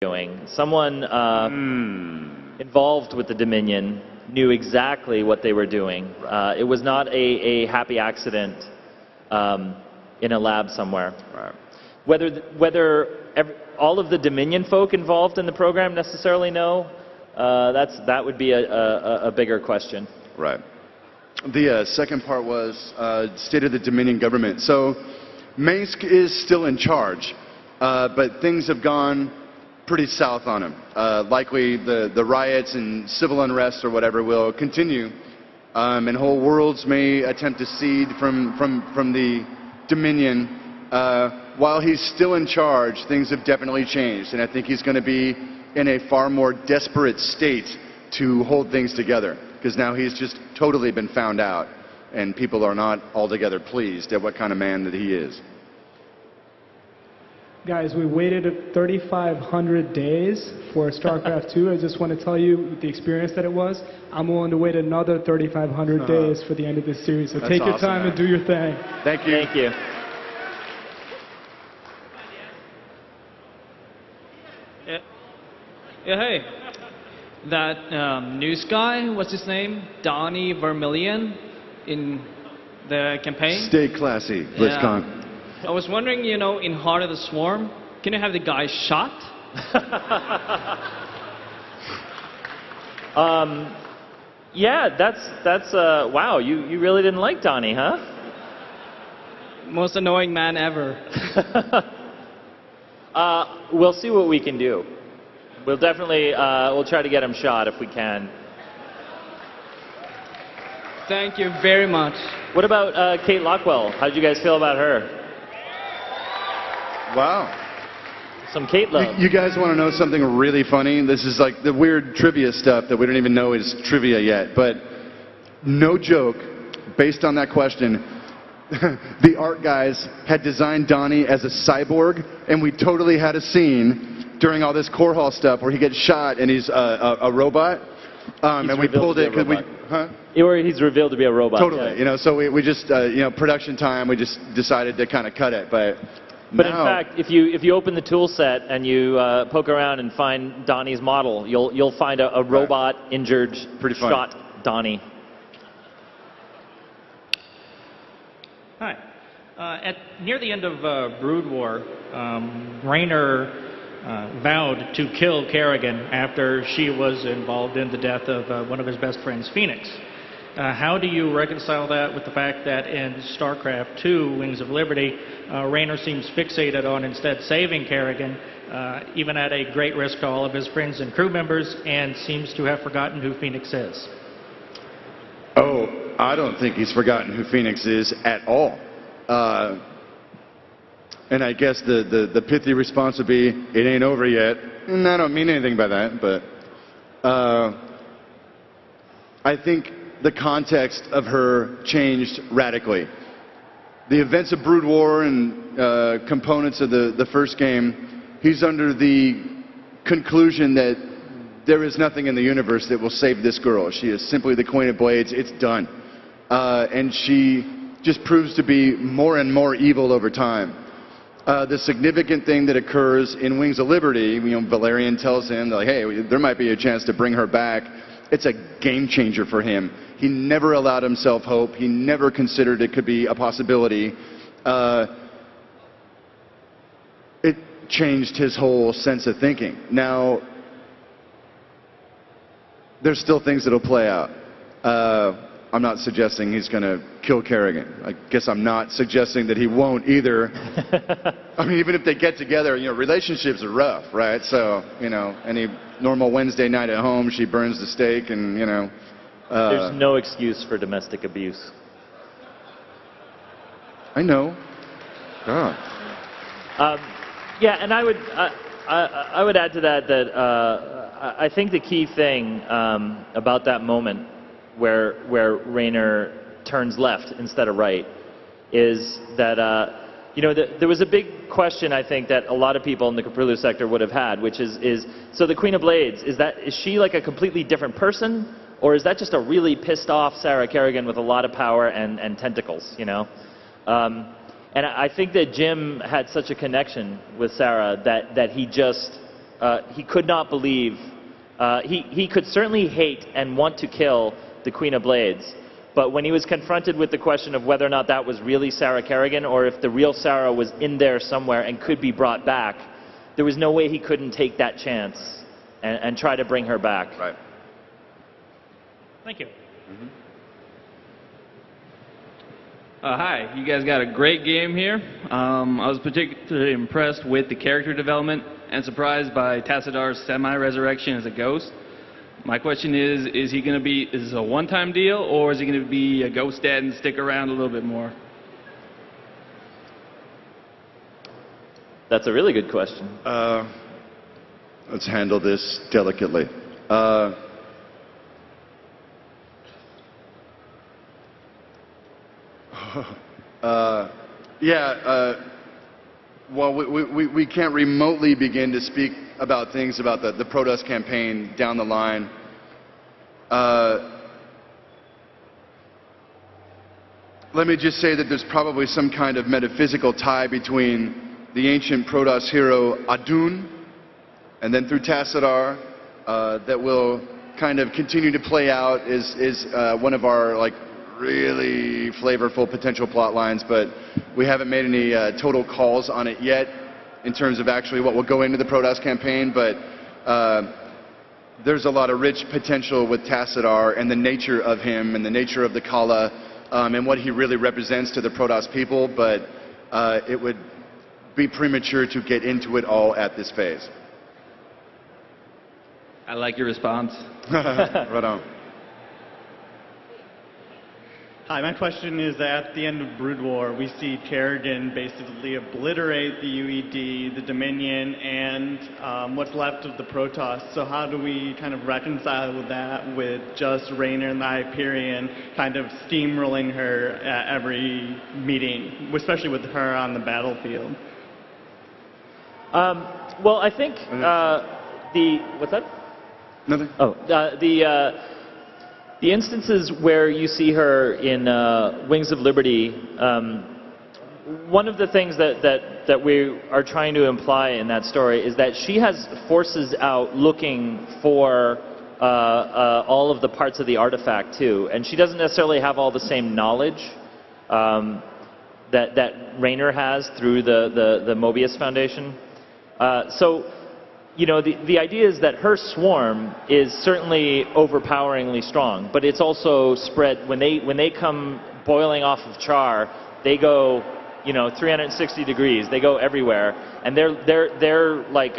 doing. Someone involved with the Dominion knew exactly what they were doing. It was not a happy accident in a lab somewhere. Right. Whether all of the Dominion folk involved in the program necessarily know, that would be a bigger question. Right. The second part was state of the Dominion government. So Minsk is still in charge, but things have gone pretty south on him. Likely the riots and civil unrest or whatever will continue, and whole worlds may attempt to cede from the Dominion. While he's still in charge, things have definitely changed, and I think he's going to be in a far more desperate state to hold things together, because now he's just totally been found out, and people are not altogether pleased at what kind of man that he is. Guys, we waited 3,500 days for Starcraft 2. I just want to tell you the experience that it was. I'm willing to wait another 3,500 days for the end of this series. So take your time and do your thing. Thank you. Thank you. Yeah, hey. That news guy, what's his name? Donnie Vermillion in the campaign? Stay classy, Blizzcon. Yeah. I was wondering, you know, in Heart of the Swarm, can you have the guy shot? Yeah, that's wow, you really didn't like Donnie, huh? Most annoying man ever. We'll see what we can do. We'll definitely we'll try to get him shot if we can. Thank you very much. What about Kate Lockwell? How did you guys feel about her? Wow. Some Kate love. You guys want to know something really funny? This is like the weird trivia stuff that we don't even know is trivia yet. But no joke, based on that question, the art guys had designed Donnie as a cyborg, and we totally had a scene during all this core hall stuff where he gets shot and he's a robot. And we pulled it because we... Or he's revealed to be a robot. Totally. Yeah. You know, so we just, you know, production time, we just decided to kind of cut it. But in fact, if you open the tool set and you poke around and find Donnie's model, you'll find a robot injured, shot Donnie. Hi. Near the end of Brood War, Raynor vowed to kill Kerrigan after she was involved in the death of one of his best friends, Phoenix. How do you reconcile that with the fact that in Starcraft 2, Wings of Liberty, Raynor seems fixated on instead saving Kerrigan, even at a great risk to all of his friends and crew members, and seems to have forgotten who Phoenix is? Oh, I don't think he's forgotten who Phoenix is at all. And I guess the pithy response would be, it ain't over yet. And I don't mean anything by that, but I think the context of her changed radically. The events of Brood War and components of the first game, he's under the conclusion that there is nothing in the universe that will save this girl. She is simply the Queen of Blades. It's done. And she just proves to be more and more evil over time. The significant thing that occurs in Wings of Liberty, you know, Valerian tells him, like, hey, there might be a chance to bring her back. It's a game changer for him. He never allowed himself hope. He never considered it could be a possibility. It changed his whole sense of thinking. Now, there's still things that'll play out. I'm not suggesting he's going to kill Kerrigan. I guess I'm not suggesting that he won't either. I mean, even if they get together, you know, relationships are rough, right? So, you know, any normal Wednesday night at home, she burns the steak and, you know. There's no excuse for domestic abuse. I know. God. Yeah, and I would add to that that I think the key thing about that moment where Raynor turns left instead of right is that you know, there was a big question, I think, that a lot of people in the Caprillo sector would have had, which is so the Queen of Blades, is she like a completely different person, or is that just a really pissed off Sarah Kerrigan with a lot of power and tentacles, you know? And I think that Jim had such a connection with Sarah that he just he could not believe. He could certainly hate and want to kill the Queen of Blades, but when he was confronted with the question of whether or not that was really Sarah Kerrigan or if the real Sarah was in there somewhere and could be brought back, there was no way he couldn't take that chance and try to bring her back. Right. Thank you. Mm-hmm. Hi, you guys got a great game here. I was particularly impressed with the character development and surprised by Tassadar's semi-resurrection as a ghost. My question is he going to be, is this a one-time deal, or is he going to be a ghost dad and stick around a little bit more? That's a really good question. Let's handle this delicately. Well, we can't remotely begin to speak about things about the Protoss campaign down the line. Let me just say that there's probably some kind of metaphysical tie between the ancient Protoss hero Adun and then through Tassadar that will kind of continue to play out is one of our really flavorful potential plot lines, but we haven't made any total calls on it yet in terms of actually what will go into the Protoss campaign, but there's a lot of rich potential with Tassadar and the nature of him and the nature of the Kala and what he really represents to the Protoss people, but it would be premature to get into it all at this phase. I like your response. Right on. Hi, my question is that at the end of Brood War, we see Kerrigan basically obliterate the UED, the Dominion, and what's left of the Protoss. So how do we kind of reconcile that with just Raynor and the Hyperion kind of steamrolling her at every meeting, especially with her on the battlefield? Well, I think what's that? Nothing. Oh, the instances where you see her in Wings of Liberty, one of the things that we are trying to imply in that story is that she has forces out looking for all of the parts of the artifact too, and she doesn't necessarily have all the same knowledge that Raynor has through the Mobius Foundation. So, you know, the idea is that her swarm is certainly overpoweringly strong, but it's also spread. When they come boiling off of char, they go, you know, 360 degrees. They go everywhere, and they're like